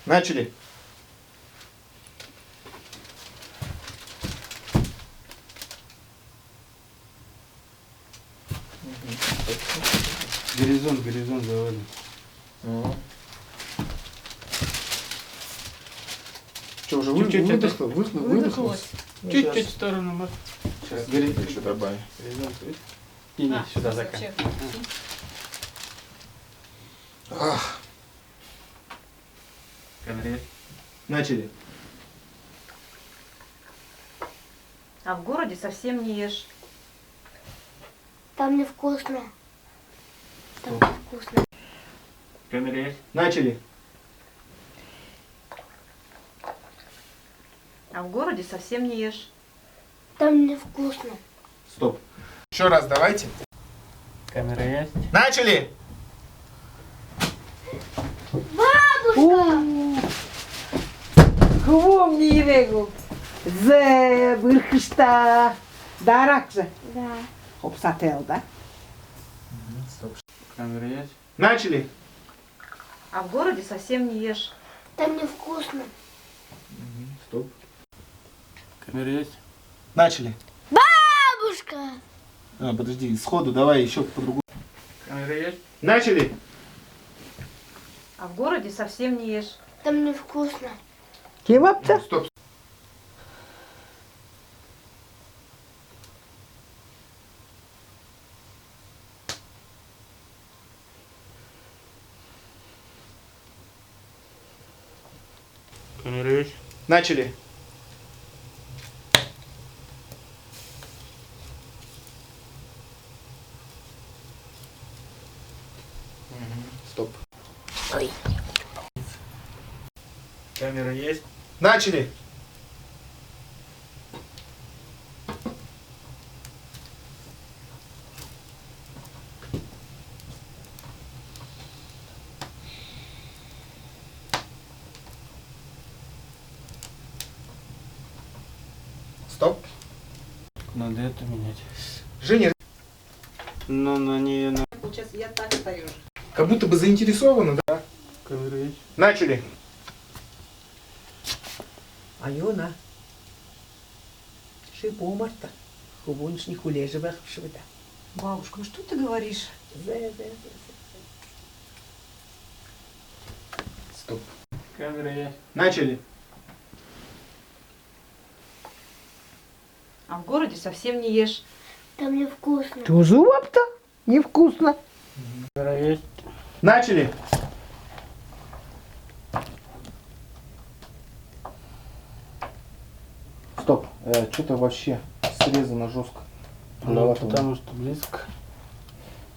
Начали. Горизонт заводим. Что, уже Чуть-чуть выдохлось? Чуть-чуть в сторону, может. Сейчас горит еще добавим. Горизонт. Кинь сюда заказ. Начали. А в городе совсем не ешь. Там невкусно. Там невкусно. Камера есть? Начали. А в городе совсем не ешь. Там невкусно. Стоп. Еще раз давайте. Камера есть? Начали. Кого мне регу? Зе бирхишта даракже. Да. Хопсател, да? Стоп. Камера есть? Начали. А в городе совсем не ешь. Там невкусно. Стоп. Камера есть? Начали. Бабушка. Подожди, сходу давай еще по-другому. Камера есть? Начали. А в городе совсем не ешь. Там невкусно. Кевапта? Стоп. Камера есть? Начали. Стоп. Камера есть? Начали. Стоп. Надо это менять. Женя, Ну, на нее на... Получается, я так стою. как будто бы заинтересована, да? Камера есть? Начали. Айона. Шибомарта. Хубуншни хулежевых швыда. Бабушка, ну что ты говоришь? Зе. Стоп. Камера есть? Начали. А в городе совсем не ешь. Там невкусно. Тузуапта? Невкусно. Камера есть? Начали. Стоп. Что-то вообще срезано жестко. Ну, потому что близко.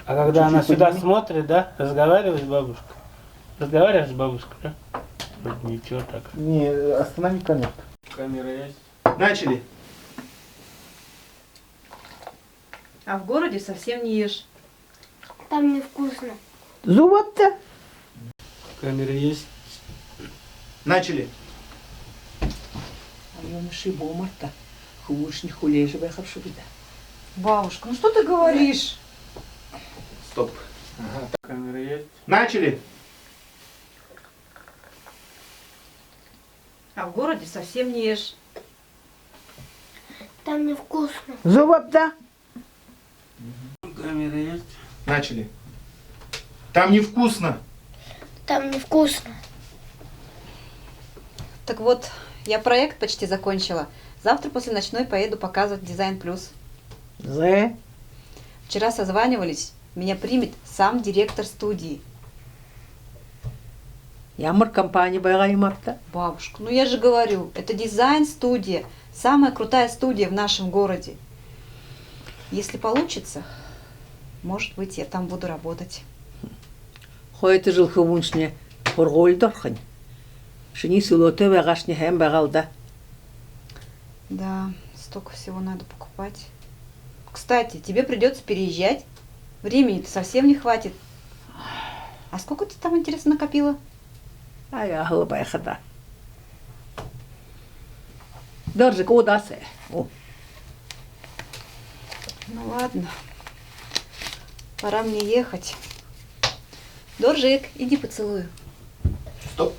А когда она Чуть-чуть сюда подними. смотрит, да? Разговариваешь с бабушкой? Разговариваешь с бабушкой, да? Вот ничего так. Не, останови коннект. Камера есть? Начали. А в городе совсем не ешь. Там невкусно. Зуапта? Камера есть? Начали. Айона шибомарта. Хубуншни хулежевых швыда. Бабушка, ну что ты говоришь? Стоп. Камера есть? Начали. А в городе совсем не ешь. Там невкусно. Зуапта? Камера есть? Начали. Там невкусно. Там невкусно. Так вот, я проект почти закончила. Завтра после ночной поеду показывать Дизайн Плюс. Зе. Вчера созванивались. Меня примет сам директор студии. Ямар компания байгаймапта? Бабушка, ну я же говорю, это дизайн-студия. Самая крутая студия в нашем городе. Если получится, может быть, я там буду работать. Хойты жыл хубуншни хоргольдорхань. Шини сулоте вегашни хэм бэгалда. Да, столько всего надо покупать. Кстати, тебе придется переезжать. Времени-то совсем не хватит. А сколько ты там, интересно, накопила? А я хлопая хата. Доржик, о, да, се. О. Ну ладно. Пора мне ехать. Доржик, иди поцелую. Стоп.